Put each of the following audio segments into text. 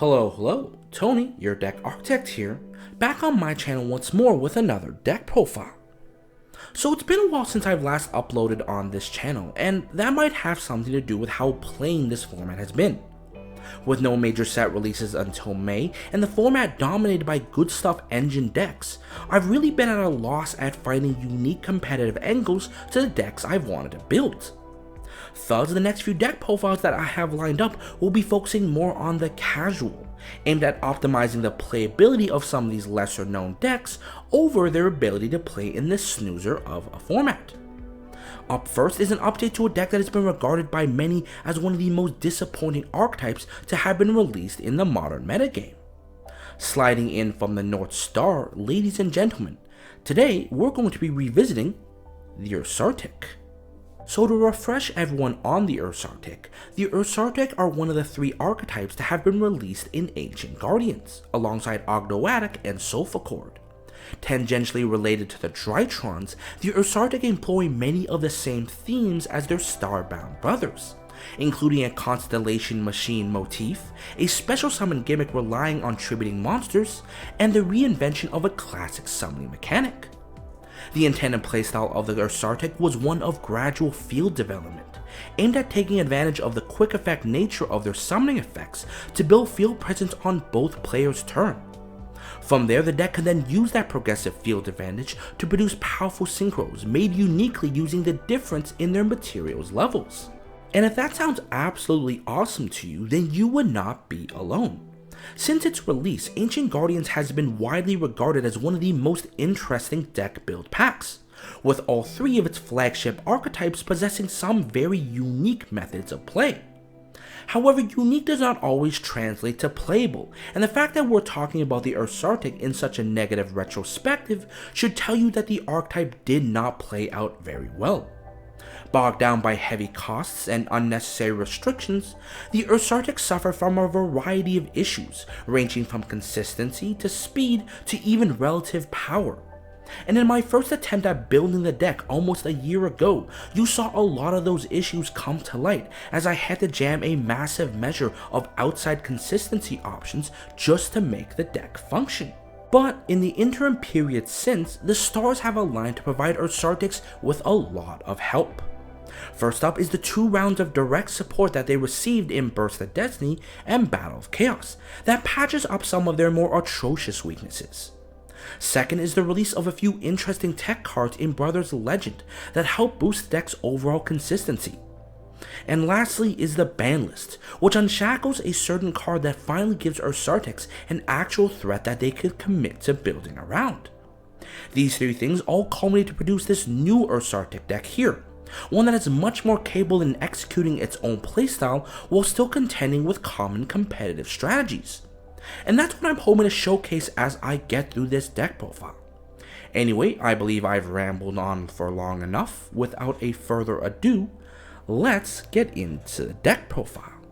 Hello, Tony, your deck architect here, back on my channel once more with another deck profile. So it's been a while since I've last uploaded on this channel, and that might have something to do with how plain this format has been. With no major set releases until May, and the format dominated by good stuff engine decks, I've really been at a loss at finding unique competitive angles to the decks I've wanted to build. Thus, the next few deck profiles that I have lined up will be focusing more on the casual, aimed at optimizing the playability of some of these lesser known decks over their ability to play in this snoozer of a format. Up first is an update to a deck that has been regarded by many as one of the most disappointing archetypes to have been released in the modern metagame. Sliding in from the North Star, ladies and gentlemen, today we're going to be revisiting the Ursarctic. So to refresh everyone on the Ursarctic are one of the three archetypes that have been released in Ancient Guardians, alongside Ogdoadic and Sulfurcord. Tangentially related to the Drytrons, the Ursarctic employ many of the same themes as their starbound brothers, including a constellation machine motif, a special summon gimmick relying on tributing monsters, and the reinvention of a classic summoning mechanic. The intended playstyle of the Ursarctic was one of gradual field development, aimed at taking advantage of the quick effect nature of their summoning effects to build field presence on both players' turn. From there, the deck can then use that progressive field advantage to produce powerful synchros made uniquely using the difference in their materials levels. And if that sounds absolutely awesome to you, then you would not be alone. Since its release, Ancient Guardians has been widely regarded as one of the most interesting deck build packs, with all three of its flagship archetypes possessing some very unique methods of play. However, unique does not always translate to playable, and the fact that we're talking about the Ursarctic in such a negative retrospective should tell you that the archetype did not play out very well. Bogged down by heavy costs and unnecessary restrictions, the Ursarctic suffered from a variety of issues, ranging from consistency to speed to even relative power. And in my first attempt at building the deck almost a year ago, you saw a lot of those issues come to light as I had to jam a massive measure of outside consistency options just to make the deck function. But in the interim period since, the stars have aligned to provide Ursarctics with a lot of help. First up is the 2 rounds of direct support that they received in Burst of Destiny and Battle of Chaos that patches up some of their more atrocious weaknesses. Second is the release of a few interesting tech cards in Brothers Legend that help boost the deck's overall consistency. And lastly is the ban list, which unshackles a certain card that finally gives Ursarctics an actual threat that they could commit to building around. These 3 things all culminate to produce this new Ursarctic deck here, one that is much more capable in executing its own playstyle while still contending with common competitive strategies. And that's what I'm hoping to showcase as I get through this deck profile. Anyway, I believe I've rambled on for long enough. Without a further ado, let's get into the deck profile.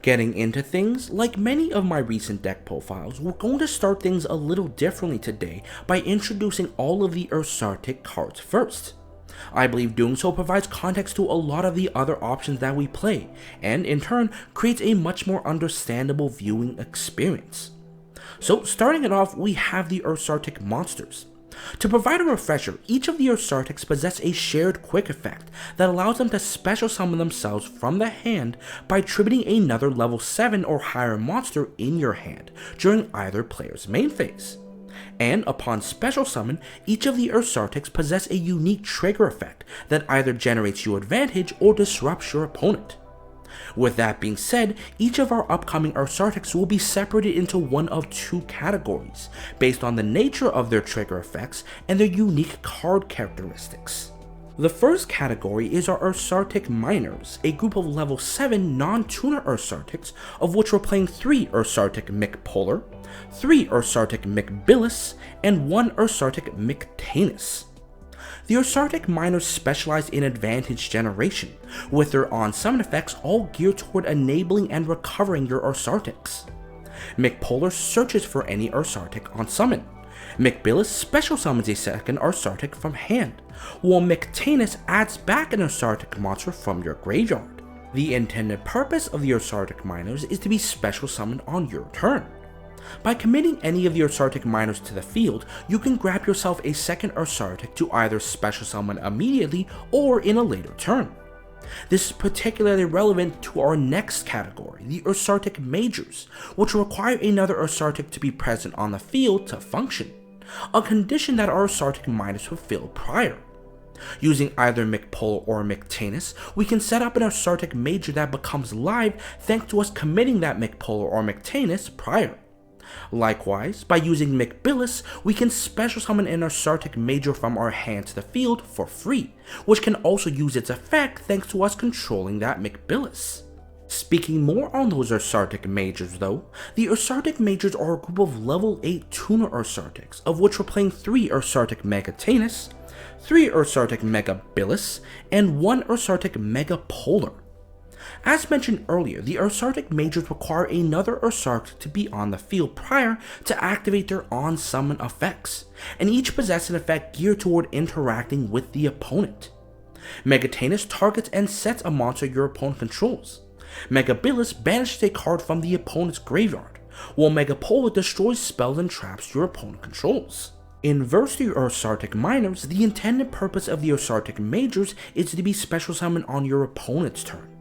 Getting into things, like many of my recent deck profiles, we're going to start things a little differently today by introducing all of the Ursarctic cards first. I believe doing so provides context to a lot of the other options that we play, and in turn creates a much more understandable viewing experience. So starting it off, we have the Ursarctic monsters. To provide a refresher, each of the Ursarctics possess a shared quick effect that allows them to special summon themselves from the hand by tributing another level 7 or higher monster in your hand during either player's main phase. And upon special summon, each of the Ursarctics possess a unique trigger effect that either generates you advantage or disrupts your opponent. With that being said, each of our upcoming Ursarctics will be separated into one of 2 categories, based on the nature of their trigger effects and their unique card characteristics. The first category is our Ursarctic Minors, a group of level 7 non-tuner Ursarctics, of which we're playing 3 Ursarctic McPolar, 3 Ursarctic McBillis, and 1 Ursarctic McTanus. The Ursarctic Minors specialize in advantage generation, with their on-summon effects all geared toward enabling and recovering your Ursarctics. McPolar searches for any Ursarctic on summon. McBillis special summons a second Ursarctic from hand, while McTanus adds back an Ursarctic monster from your graveyard. The intended purpose of the Ursarctic Miners is to be special summoned on your turn. By committing any of the Ursarctic Miners to the field, you can grab yourself a second Ursarctic to either special summon immediately or in a later turn. This is particularly relevant to our next category, the Ursarctic Majors, which require another Ursarctic to be present on the field to function, a condition that our Ursarctic Miners fulfilled prior. Using either McPolar or McTanus, we can set up an Ursarctic Major that becomes live thanks to us committing that McPolar or McTanus prior. Likewise, by using McBillis, we can special summon an Ursarctic Major from our hand to the field for free, which can also use its effect thanks to us controlling that McBillis. Speaking more on those Ursarctic Majors though, the Ursarctic Majors are a group of level 8 tuner Ursarctics, of which we're playing 3 Ursarctic Megatanus, 3 Ursarctic Megabillis, and 1 Ursarctic Megapolar. As mentioned earlier, the Ursarctic Majors require another Ursarctic to be on the field prior to activate their on-summon effects, and each possess an effect geared toward interacting with the opponent. Megatanus targets and sets a monster your opponent controls. Megabillis banishes a card from the opponent's graveyard, while Megapolar destroys spells and traps your opponent controls. Inverse to your Ursarctic Miners, the intended purpose of the Ursarctic Majors is to be special summoned on your opponent's turn.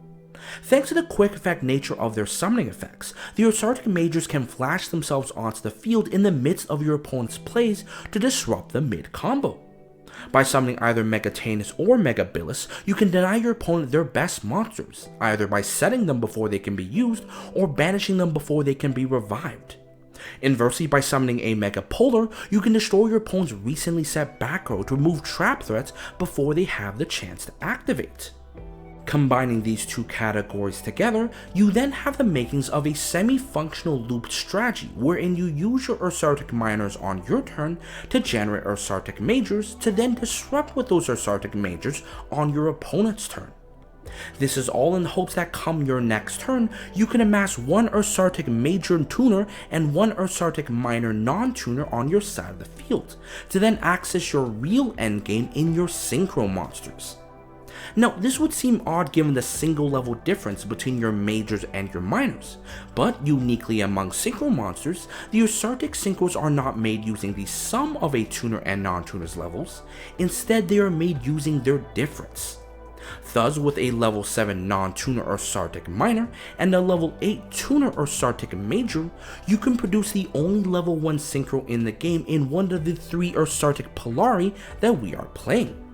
Thanks to the quick effect nature of their summoning effects, the Ursarctic Majors can flash themselves onto the field in the midst of your opponent's plays to disrupt the mid-combo. By summoning either Megatanus or Megabillis, you can deny your opponent their best monsters, either by setting them before they can be used or banishing them before they can be revived. Inversely, by summoning a Megapolar, you can destroy your opponent's recently set back row to remove trap threats before they have the chance to activate. Combining these two categories together, you then have the makings of a semi-functional looped strategy wherein you use your Ursarctic Miners on your turn to generate Ursarctic Majors to then disrupt with those Ursarctic Majors on your opponent's turn. This is all in hopes that come your next turn, you can amass 1 Ursarctic Major Tuner and 1 Ursarctic Minor non-tuner on your side of the field, to then access your real endgame in your Synchro monsters. Now, this would seem odd given the single level difference between your Majors and your Minors, but uniquely among Synchro monsters, the Ursarctic Synchros are not made using the sum of a tuner and non-tuner's levels, instead they are made using their difference. Thus, with a level 7 non-tuner Ursarctic Minor and a level 8 tuner Ursarctic Major, you can produce the only level 1 Synchro in the game in one of the 3 Ursarctic Polari that we are playing.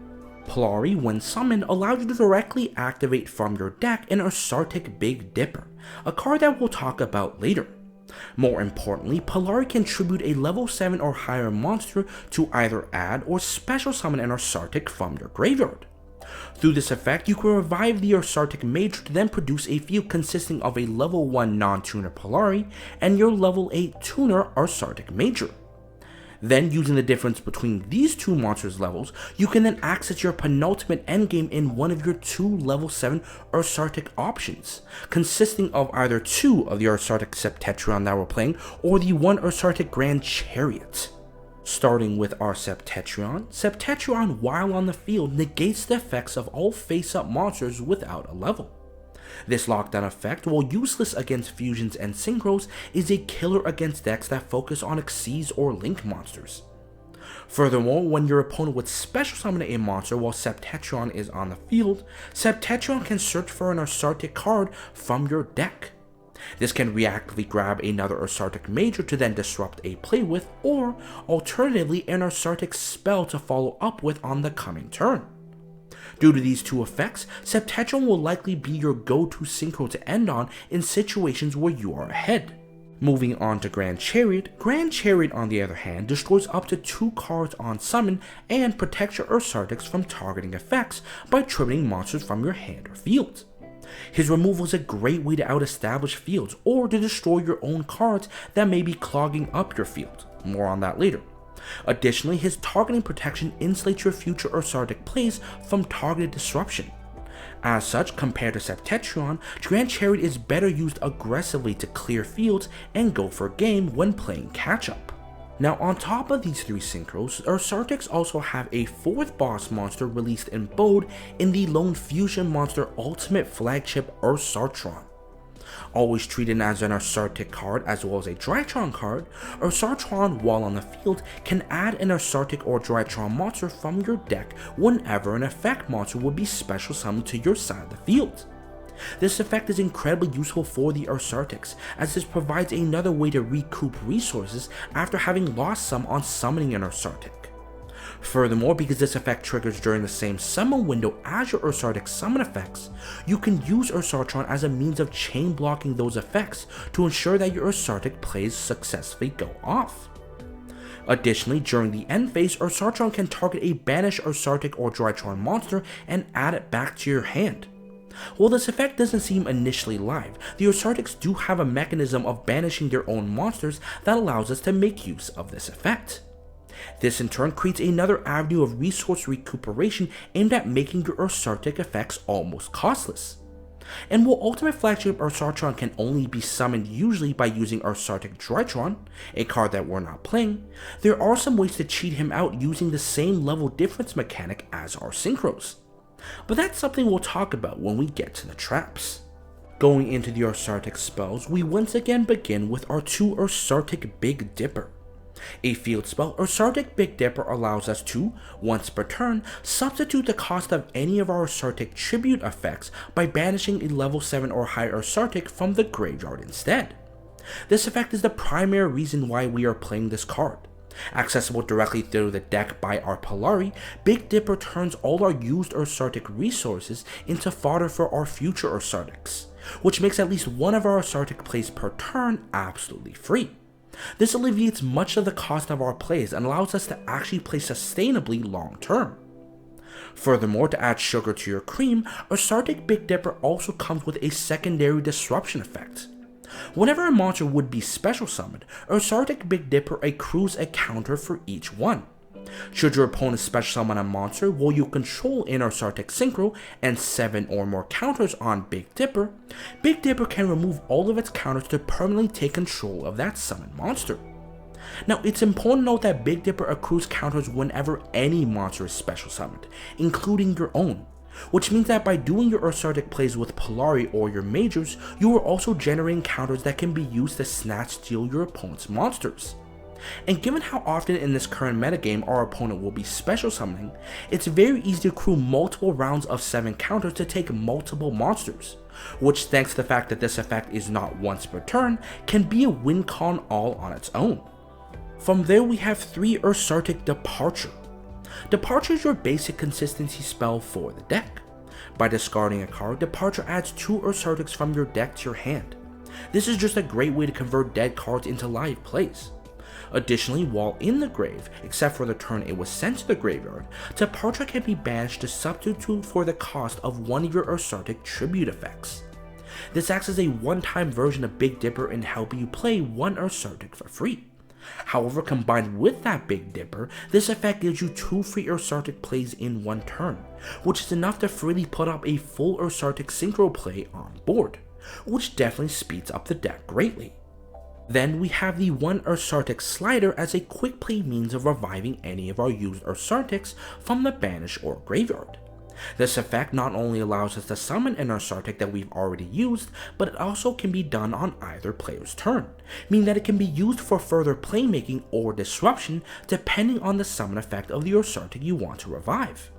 Polari, when summoned, allows you to directly activate from your deck an Ursarctic Big Dipper, a card that we'll talk about later. More importantly, Polari can tribute a level 7 or higher monster to either add or special summon an Ursarctic from your graveyard. Through this effect, you can revive the Ursarctic Major to then produce a field consisting of a level 1 non-tuner Polari and your level 8 tuner Ursarctic Major. Then, using the difference between these two monsters' levels, you can then access your penultimate endgame in one of your 2 level 7 Ursarctic options, consisting of either 2 of the Ursarctic Septetron that we're playing, or the 1 Ursarctic Grand Chariot. Starting with our Septetron, Septetron while on the field negates the effects of all face-up monsters without a level. This lockdown effect, while useless against fusions and synchros, is a killer against decks that focus on Xyz or Link monsters. Furthermore, when your opponent would special summon a monster while Septetron is on the field, Septetron can search for an Ursarctic card from your deck. This can reactively grab another Ursarctic Major to then disrupt a play with, or alternatively an Ursarctic spell to follow up with on the coming turn. Due to these two effects, Septetron will likely be your go-to Synchro to end on in situations where you are ahead. Moving on to Grand Chariot on the other hand destroys up to 2 cards on summon and protects your Ursarctics from targeting effects by tributing monsters from your hand or field. His removal is a great way to out-establish fields or to destroy your own cards that may be clogging up your field. More on that later. Additionally, his targeting protection insulates your future Ursarctic plays from targeted disruption. As such, compared to Septetron, Grand Chariot is better used aggressively to clear fields and go for game when playing catch-up. Now on top of these 3 synchros, Ursarctics also have a 4th boss monster released in bold in the Lone Fusion Monster Ultimate Flagship Ursartron. Always treated as an Ursarctic card as well as a Drytron card, Ursartron, while on the field, can add an Ursarctic or Drytron monster from your deck whenever an effect monster would be special summoned to your side of the field. This effect is incredibly useful for the Ursarctics, as this provides another way to recoup resources after having lost some on summoning an Ursarctic. Furthermore, because this effect triggers during the same summon window as your Ursarctic summon effects, you can use Ursartron as a means of chain blocking those effects to ensure that your Ursarctic plays successfully go off. Additionally, during the end phase, Ursartron can target a banished Ursarctic or Drytron monster and add it back to your hand. While this effect doesn't seem initially live, the Ursarctics do have a mechanism of banishing their own monsters that allows us to make use of this effect. This in turn creates another avenue of resource recuperation aimed at making your Ursarctic effects almost costless. And while Ultimate Flagship Ursartron can only be summoned usually by using Ursarctic Drytron, a card that we're not playing, there are some ways to cheat him out using the same level difference mechanic as our synchros. But that's something we'll talk about when we get to the traps. Going into the Ursarctic spells, we once again begin with our 2 Ursarctic Big Dipper. A field spell, Ursarctic Big Dipper allows us to, once per turn, substitute the cost of any of our Ursarctic tribute effects by banishing a level 7 or higher Ursarctic from the graveyard instead. This effect is the primary reason why we are playing this card. Accessible directly through the deck by our Polari, Big Dipper turns all our used Ursarctic resources into fodder for our future Ursarctics, which makes at least one of our Ursarctic plays per turn absolutely free. This alleviates much of the cost of our plays and allows us to actually play sustainably long term. Furthermore, to add sugar to your cream, Ursarctic Big Dipper also comes with a secondary disruption effect. Whenever a monster would be special summoned, Ursarctic Big Dipper accrues a counter for each one. Should your opponent special summon a monster while you control an Ursarctic Synchro and 7 or more counters on Big Dipper can remove all of its counters to permanently take control of that summoned monster. Now, it's important to note that Big Dipper accrues counters whenever any monster is special summoned, including your own, which means that by doing your Ursarctic plays with Polari or your Majors, you are also generating counters that can be used to snatch steal your opponent's monsters. And given how often in this current metagame our opponent will be special summoning, it's very easy to accrue multiple rounds of 7 counters to take multiple monsters, which, thanks to the fact that this effect is not once per turn, can be a win con all on its own. From there we have 3 Ursarctic Departure. Departure is your basic consistency spell for the deck. By discarding a card, Departure adds 2 Ursarctics from your deck to your hand. This is just a great way to convert dead cards into live plays. Additionally, while in the grave, except for the turn it was sent to the graveyard, Departure can be banished to substitute for the cost of one of your Ursarctic tribute effects. This acts as a one-time version of Big Dipper in helping you play one Ursarctic for free. However, combined with that Big Dipper, this effect gives you 2 free Ursarctic plays in one turn, which is enough to freely put up a full Ursarctic Synchro play on board, which definitely speeds up the deck greatly. Then we have the 1 Ursarctic Slider as a quick play means of reviving any of our used Ursarctics from the banish or graveyard. This effect not only allows us to summon an Ursarctic that we've already used, but it also can be done on either player's turn, meaning that it can be used for further playmaking or disruption depending on the summon effect of the Ursarctic you want to revive.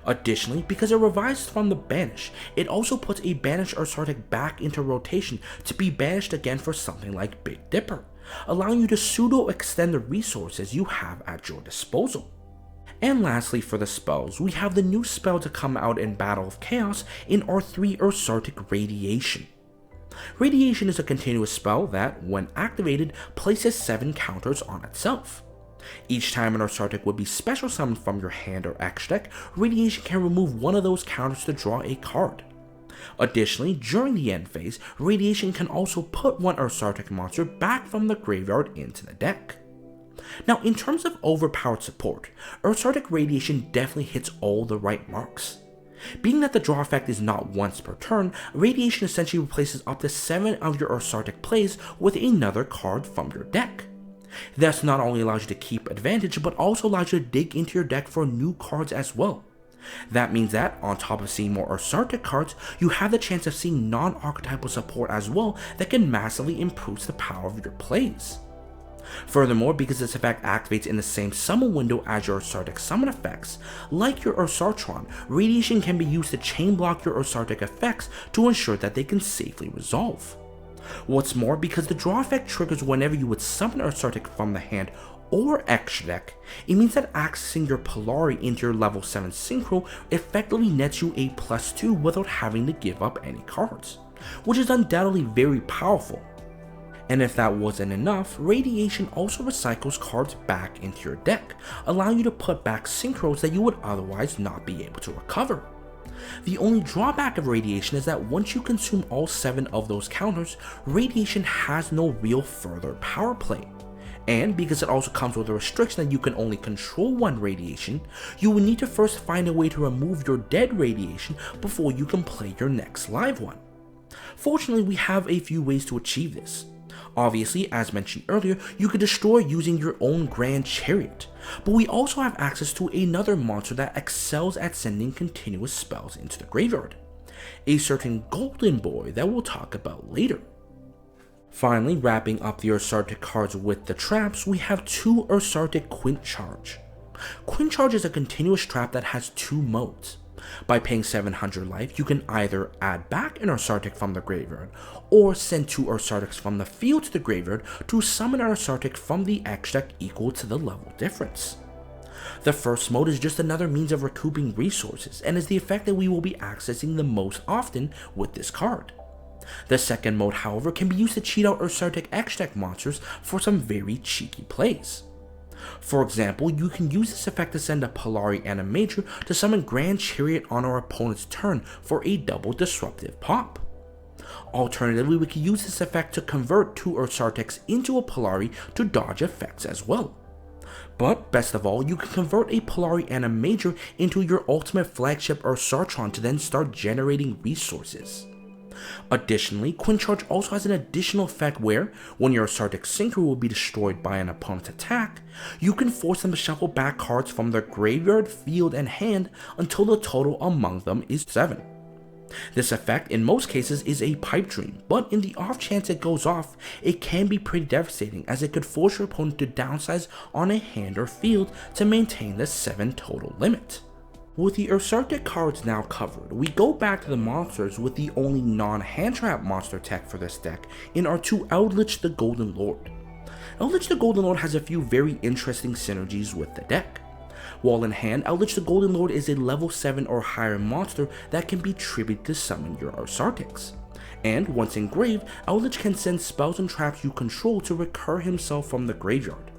Additionally, because it revives from the banish, it also puts a banished Ursarctic back into rotation to be banished again for something like Big Dipper, allowing you to pseudo-extend the resources you have at your disposal. And lastly, for the spells, we have the new spell to come out in Battle of Chaos in our 3 Ursarctic Radiation. Radiation is a continuous spell that, when activated, places 7 counters on itself. Each time an Ursarctic would be special summoned from your hand or X deck, Radiation can remove one of those counters to draw a card. Additionally, during the end phase, Radiation can also put one Ursarctic monster back from the graveyard into the deck. Now, in terms of overpowered support, Ursarctic Radiation definitely hits all the right marks. Being that the draw effect is not once per turn, Radiation essentially replaces up to 7 of your Ursarctic plays with another card from your deck. This not only allows you to keep advantage, but also allows you to dig into your deck for new cards as well. That means that, on top of seeing more Ursarctic cards, you have the chance of seeing non-archetypal support as well that can massively improve the power of your plays. Furthermore, because this effect activates in the same summon window as your Ursarctic summon effects, like your Ursartron, Radiation can be used to chain block your Ursarctic effects to ensure that they can safely resolve. What's more, because the draw effect triggers whenever you would summon Ursarctic from the hand or extra deck, it means that accessing your Polari into your level 7 Synchro effectively nets you a +2 without having to give up any cards, which is undoubtedly very powerful. And if that wasn't enough, Radiation also recycles cards back into your deck, allowing you to put back synchros that you would otherwise not be able to recover. The only drawback of Radiation is that once you consume all 7 of those counters, Radiation has no real further power play. And because it also comes with a restriction that you can only control 1 Radiation, you will need to first find a way to remove your dead Radiation before you can play your next live one. Fortunately, we have a few ways to achieve this. Obviously, as mentioned earlier, you could destroy using your own Grand Chariot, but we also have access to another monster that excels at sending continuous spells into the graveyard, a certain Golden Boy that we'll talk about later. Finally, wrapping up the Ursarctic cards with the traps, we have 2 Ursarctic Quint Charge. Quint Charge is a continuous trap that has 2 modes. By paying 700 life, you can either add back an Ursarctic from the graveyard, or send 2 Ursartics from the field to the graveyard to summon an Ursarctic from the X deck equal to the level difference. The first mode is just another means of recouping resources, and is the effect that we will be accessing the most often with this card. The second mode, however, can be used to cheat out Ursarctic X deck monsters for some very cheeky plays. For example, you can use this effect to send a Polari and a Major to summon Grand Chariot on our opponent's turn for a double disruptive pop. Alternatively, we can use this effect to convert 2 Ursartics into a Polari to dodge effects as well. But best of all, you can convert a Polari and a Major into your ultimate flagship Ursartron to then start generating resources. Additionally, Quint Charge also has an additional effect where, when your Ursarctic Synchro will be destroyed by an opponent's attack, you can force them to shuffle back cards from their graveyard, field, and hand until the total among them is 7. This effect, in most cases, is a pipe dream, but in the off chance it goes off, it can be pretty devastating as it could force your opponent to downsize on a hand or field to maintain the 7 total limit. With the Ursarctic cards now covered, we go back to the monsters with the only non-hand trap monster tech for this deck in our 2 Eldritch the Golden Lord. Eldritch the Golden Lord has a few very interesting synergies with the deck. While in hand, Eldritch the Golden Lord is a level 7 or higher monster that can be tributed to summon your Ursartics. And once engraved, Eldritch can send spells and traps you control to recur himself from the graveyard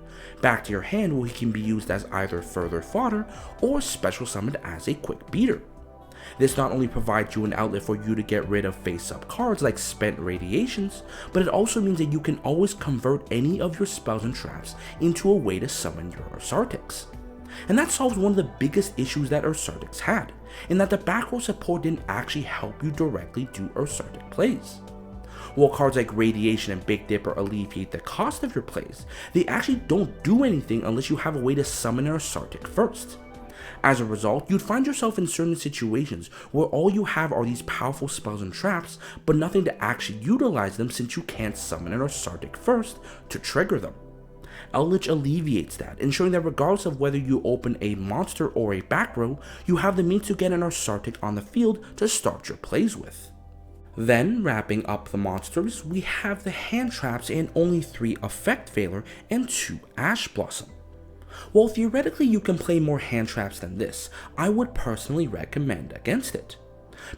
back to your hand, where he can be used as either further fodder or special summoned as a quick beater. This not only provides you an outlet for you to get rid of face-up cards like spent Radiations, but it also means that you can always convert any of your spells and traps into a way to summon your Ursartics. And that solves one of the biggest issues that Ursartics had, in that the back row support didn't actually help you directly do Ursartic plays. While cards like Radiation and Big Dipper alleviate the cost of your plays, they actually don't do anything unless you have a way to summon an Ursartic first. As a result, you'd find yourself in certain situations where all you have are these powerful spells and traps, but nothing to actually utilize them since you can't summon an Ursartic first to trigger them. Eldritch alleviates that, ensuring that regardless of whether you open a monster or a back row, you have the means to get an Ursartic on the field to start your plays with. Then, wrapping up the monsters, we have the hand traps and only 3 Effect Veiler and 2 Ash Blossom. While theoretically you can play more hand traps than this, I would personally recommend against it.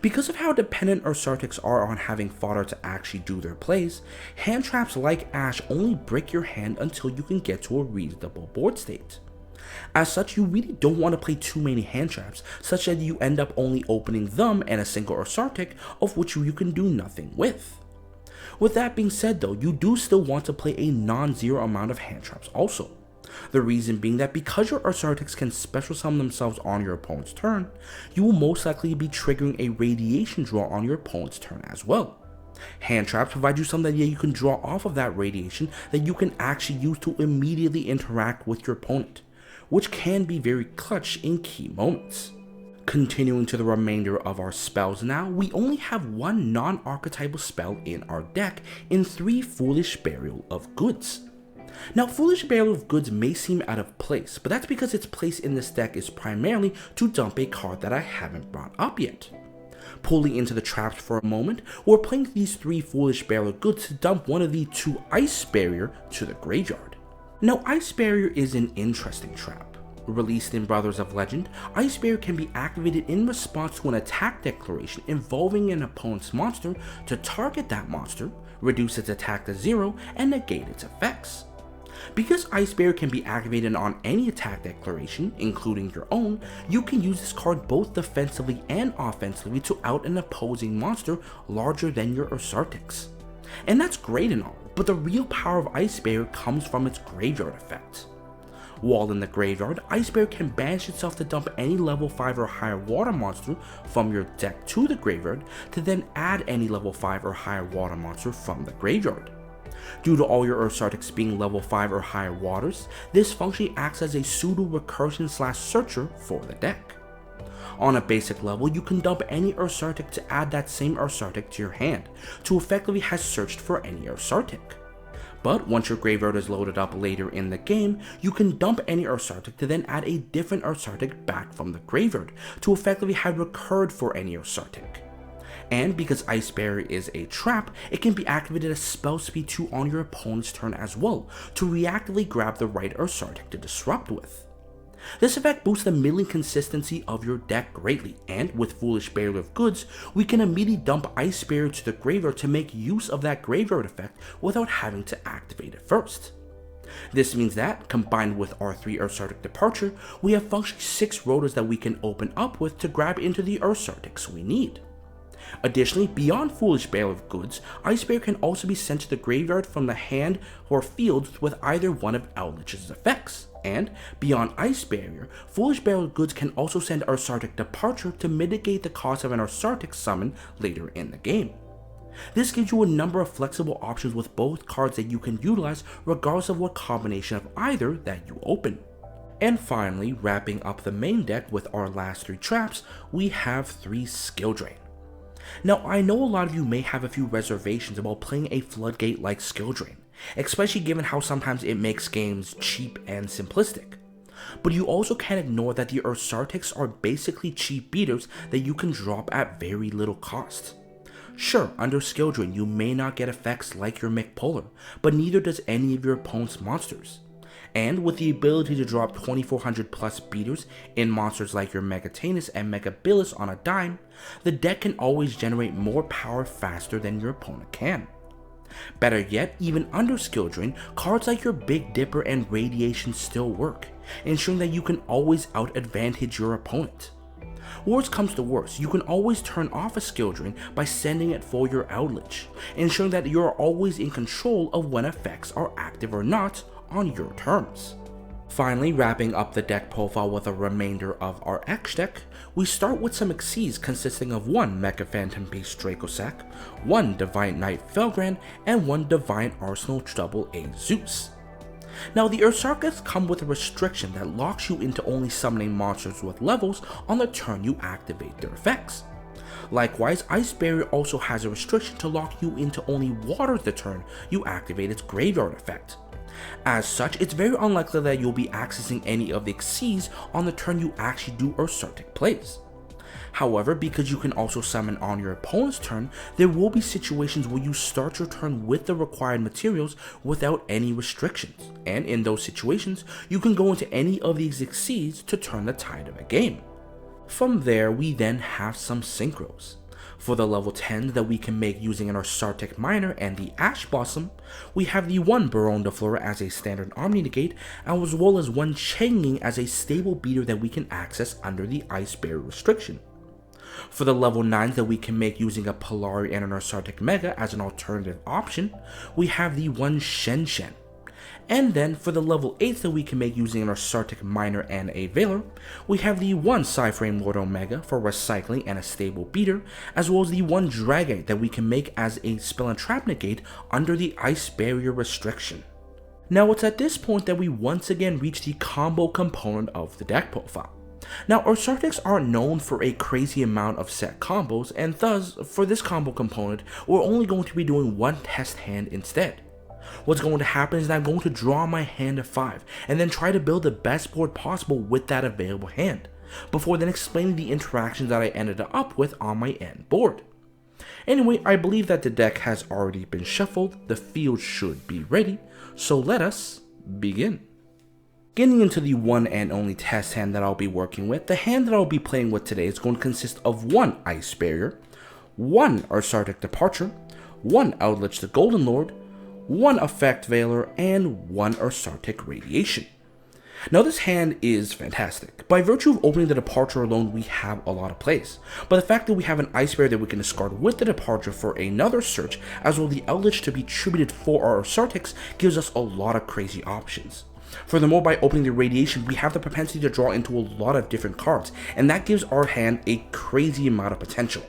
Because of how dependent Ursartics are on having fodder to actually do their plays, hand traps like Ash only break your hand until you can get to a reasonable board state. As such, you really don't want to play too many hand traps, such that you end up only opening them and a single Ursartic, of which you can do nothing with. With that being said though, you do still want to play a non-zero amount of hand traps also. The reason being that because your Ursartics can special summon themselves on your opponent's turn, you will most likely be triggering a Radiation draw on your opponent's turn as well. Hand traps provide you something that you can draw off of that radiation that you can actually use to immediately interact with your opponent, which can be very clutch in key moments. Continuing to the remainder of our spells now, we only have one non-archetypal spell in our deck in 3 Foolish Burial of Goods. Now, Foolish Burial of Goods may seem out of place, but that's because its place in this deck is primarily to dump a card that I haven't brought up yet. Pulling into the traps for a moment, we're playing these 3 Foolish Burial of Goods to dump one of the 2 Ice Barrier to the graveyard. Now, Ice Barrier is an interesting trap. Released in Brothers of Legend, Ice Barrier can be activated in response to an attack declaration involving an opponent's monster to target that monster, reduce its attack to 0, and negate its effects. Because Ice Barrier can be activated on any attack declaration, including your own, you can use this card both defensively and offensively to out an opposing monster larger than your Ursarctics. And that's great and all, but the real power of Ice Barrier comes from its graveyard effect. While in the graveyard, Ice Barrier can banish itself to dump any level 5 or higher water monster from your deck to the graveyard to then add any level 5 or higher water monster from the graveyard. Due to all your Ursarctics being level 5 or higher waters, this function acts as a pseudo recursion / searcher for the deck. On a basic level, you can dump any Ursarctic to add that same Ursarctic to your hand to effectively have searched for any Ursarctic. But once your graveyard is loaded up later in the game, you can dump any Ursarctic to then add a different Ursarctic back from the graveyard to effectively have recurred for any Ursarctic. And because Ice Barrier is a trap, it can be activated as spell speed 2 on your opponent's turn as well to reactively grab the right Ursarctic to disrupt with. This effect boosts the milling consistency of your deck greatly, and with Foolish Burial of Goods, we can immediately dump Ice Barrier to the graveyard to make use of that graveyard effect without having to activate it first. This means that, combined with our 3 Ursarctic Departure, we have functionally 6 rotors that we can open up with to grab into the Ursarctics we need. Additionally, beyond Foolish Burial of Goods, Ice Barrier can also be sent to the graveyard from the hand or field with either one of Outlich's effects. And, beyond Ice Barrier, Foolish Burial of Goods can also send Ursarctic Departure to mitigate the cost of an Ursarctic summon later in the game. This gives you a number of flexible options with both cards that you can utilize regardless of what combination of either that you open. And finally, wrapping up the main deck with our last 3 traps, we have 3 Skill Drain. Now, I know a lot of you may have a few reservations about playing a Floodgate like Skill Drain, especially given how sometimes it makes games cheap and simplistic. But you also can't ignore that the Ursarctics are basically cheap beaters that you can drop at very little cost. Sure, under Skill Drain you may not get effects like your McPolar, but neither does any of your opponent's monsters. And with the ability to drop 2400 plus beaters in monsters like your Megatanus and Megabilis on a dime, the deck can always generate more power faster than your opponent can. Better yet, even under Skill Drain, cards like your Big Dipper and Radiation still work, ensuring that you can always out-advantage your opponent. Worst comes to worst, you can always turn off a Skill Drain by sending it for your Outlich, ensuring that you are always in control of when effects are active or not on your terms. Finally, wrapping up the deck profile with a remainder of our X deck, we start with some Xyz consisting of 1 Mecha Phantom based Dracosac, 1 Deviant Knight Felgrand, and 1 Deviant Arsenal AA Zeus. Now, the Ursarctics come with a restriction that locks you into only summoning monsters with levels on the turn you activate their effects. Likewise, Ice Barrier also has a restriction to lock you into only water the turn you activate its graveyard effect. As such, it's very unlikely that you'll be accessing any of the Xyz on the turn you actually do Ursarctic plays. However, because you can also summon on your opponent's turn, there will be situations where you start your turn with the required materials without any restrictions, and in those situations, you can go into any of these Xyz to turn the tide of a game. From there, we then have some synchros. For the level 10 that we can make using an Ursarctic Miner and the Ash Blossom, we have the 1 Baron de Flora as a standard Omni Negate, as well as 1 Changing as a stable beater that we can access under the Ice Barrier restriction. For the level 9s that we can make using a Polari and an Ursarctic Mega as an alternative option, we have the 1 Shen Shen. And then for the level 8s that we can make using an Ursarctic Miner and a Veiler, we have the 1 Psyframe Lord Omega for recycling and a stable beater, as well as the 1 Dragite that we can make as a spell and trap negate under the Ice Barrier restriction. Now it's at this point that we once again reach the combo component of the deck profile. Now, Ursarctics aren't known for a crazy amount of set combos, and thus, for this combo component, we're only going to be doing 1 test hand instead. What's going to happen is that I'm going to draw my hand of 5, and then try to build the best board possible with that available hand, before then explaining the interactions that I ended up with on my end board. Anyway, I believe that the deck has already been shuffled, the field should be ready, so let us begin. Getting into the one and only test hand that I'll be working with, the hand that I'll be playing with today is going to consist of 1 Ice Barrier, 1 Ursarctic Departure, 1 Eldritch the Golden Lord, 1 Effect Veiler, and 1 Ursarctic Radiation. Now this hand is fantastic. By virtue of opening the Departure alone, we have a lot of plays, but the fact that we have an Ice Barrier that we can discard with the Departure for another search, as well as the Eldritch to be tributed for our Ursarctics, gives us a lot of crazy options. Furthermore, by opening the Radiation, we have the propensity to draw into a lot of different cards, and that gives our hand a crazy amount of potential.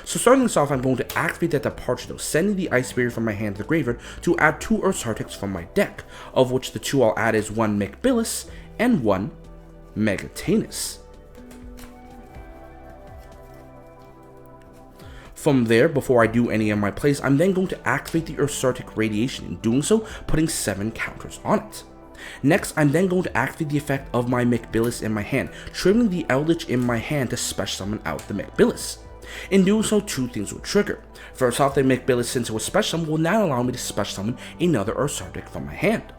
So starting this off, I'm going to activate that Departure though, sending the Ice Barrier from my hand to the graveyard to add 2 Ursarctics from my deck, of which the 2 I'll add is 1 McBillis and 1 Megatanus. From there, before I do any of my plays, I'm then going to activate the Ursarctic Radiation, in doing so, putting 7 counters on it. Next, I'm then going to activate the effect of my McBillis in my hand, triggering the Eldritch in my hand to special summon out the McBillis. In doing so, 2 things will trigger. First off, the McBillis, since it was special summon, will now allow me to special summon another Ursarctic from my hand.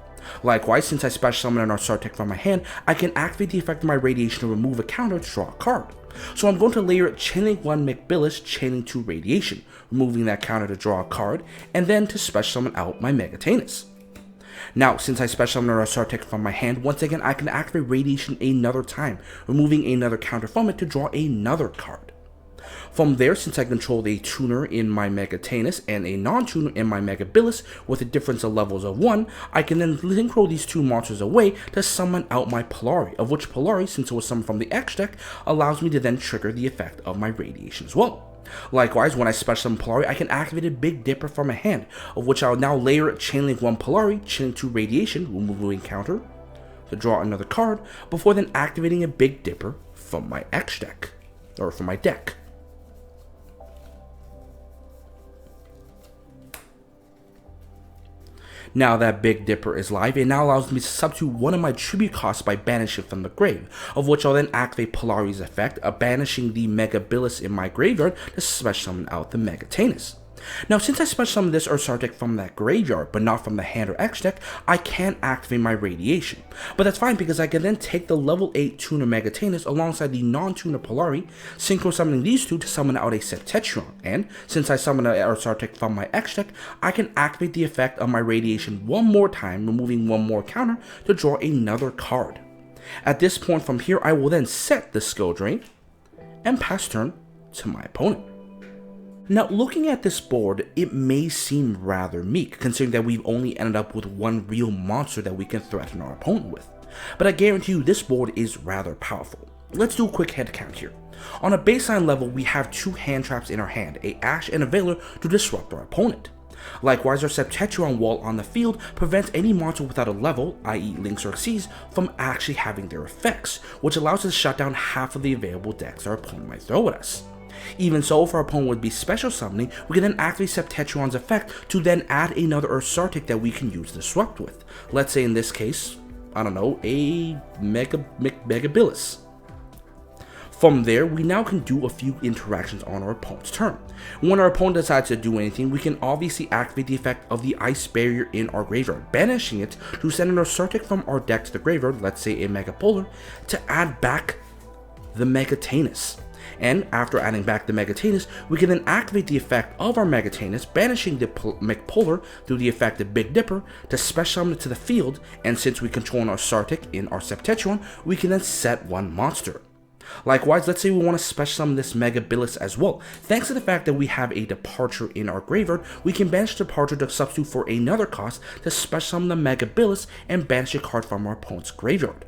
Likewise, since I special summon an Ursarctic from my hand, I can activate the effect of my Radiation to remove a counter to draw a card. So I'm going to layer it chaining 1 McBillis, chaining 2 Radiation, removing that counter to draw a card, and then to special summon out my Megatanus. Now, since I special summon an Ursarctic from my hand, once again I can activate Radiation another time, removing another counter from it to draw another card. From there, since I control a tuner in my Megatanus and a non-tuner in my McBillis with a difference of levels of 1, I can then synchro these 2 monsters away to summon out my Polari, of which Polari, since it was summoned from the X deck, allows me to then trigger the effect of my Radiation as well. Likewise, when I special summon Polari, I can activate a Big Dipper from my hand, of which I'll now layer it chaining 1 Polari, chaining 2 Radiation, removing counter, to draw another card, before then activating a Big Dipper from my X deck, or from my deck. Now that Big Dipper is live, it now allows me to substitute 1 of my tribute costs by banishing from the grave, of which I'll then activate Polari's effect, banishing the McBillis in my graveyard to special summon out the Megatanus. Now, since I special summoned this Ursarctic from that graveyard, but not from the hand or X deck, I can't activate my Radiation. But that's fine, because I can then take the level 8 tuner Megatanus alongside the non-tuner Polari, synchro summoning these 2 to summon out a Septetron, and since I summon an Ursarctic from my X deck, I can activate the effect of my Radiation 1 more time, removing 1 more counter to draw another card. At this point from here, I will then set the skill drain, and pass turn to my opponent. Now, looking at this board, it may seem rather meek, considering that we've only ended up with 1 real monster that we can threaten our opponent with. But I guarantee you, this board is rather powerful. Let's do a quick head count here. On a baseline level, we have 2 hand traps in our hand, a Ash and a Veiler, to disrupt our opponent. Likewise, our Septetron wall on the field prevents any monster without a level, i.e. Lynx or Xyz, from actually having their effects, which allows us to shut down half of the available decks our opponent might throw at us. Even so, if our opponent would be special summoning, we can then activate Septetron's effect to then add another Ursarctic that we can use to disrupt with. Let's say in this case, I don't know, a McBillis. From there, we now can do a few interactions on our opponent's turn. When our opponent decides to do anything, we can obviously activate the effect of the Ice Barrier in our graveyard, banishing it to send an Ursarctic from our deck to the graveyard, let's say a Megapolar, to add back the Megatanus. And after adding back the Megatanus, we can then activate the effect of our Megatanus, banishing the McPolar through the effect of Big Dipper to special summon it to the field, and since we control an Ursarctic in our Septetron, we can then set 1 monster. Likewise, let's say we want to special summon this Mega Billis as well. Thanks to the fact that we have a Departure in our graveyard, we can banish Departure to substitute for another cost to special summon the Mega Billis and banish a card from our opponent's graveyard.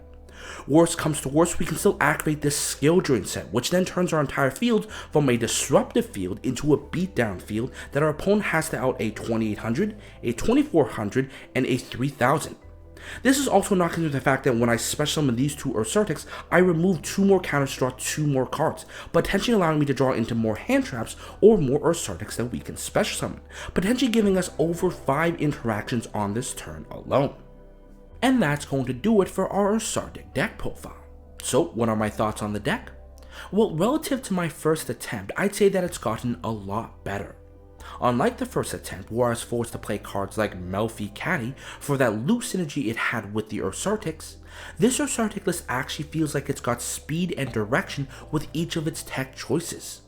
Worst comes to worst, we can still activate this Skill Drain set, which then turns our entire field from a disruptive field into a beatdown field that our opponent has to out a 2800, a 2400, and a 3000. This is also not considered the fact that when I special summon these two Ursarctics, I remove 2 more counters to draw 2 more cards, potentially allowing me to draw into more hand traps or more Ursarctics that we can special summon, potentially giving us over 5 interactions on this turn alone. And that's going to do it for our Ursarctic deck profile. So what are my thoughts on the deck? Well, relative to my first attempt, I'd say that it's gotten a lot better. Unlike the first attempt, where I was forced to play cards like Melfi Caddy for that loot synergy it had with the Ursarctics, this Ursarctic list actually feels like it's got speed and direction with each of its tech choices.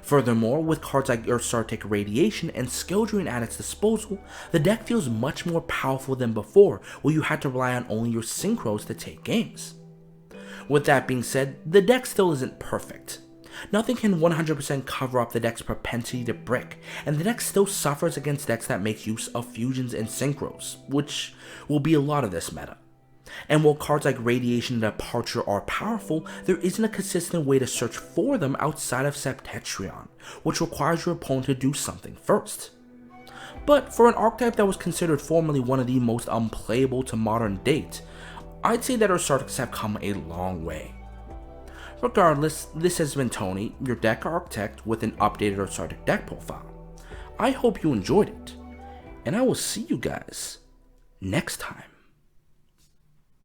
Furthermore, with cards like Ursarctic Radiation and Skill Drain at its disposal, the deck feels much more powerful than before, where you had to rely on only your synchros to take games. With that being said, the deck still isn't perfect. Nothing can 100% cover up the deck's propensity to brick, and the deck still suffers against decks that make use of fusions and synchros, which will be a lot of this meta. And while cards like Radiation and Departure are powerful, there isn't a consistent way to search for them outside of Septetrion, which requires your opponent to do something first. But for an archetype that was considered formerly one of the most unplayable to modern date, I'd say that Ursarctics have come a long way. Regardless, this has been Tony, your deck architect with an updated Ursarctic deck profile. I hope you enjoyed it, and I will see you guys next time.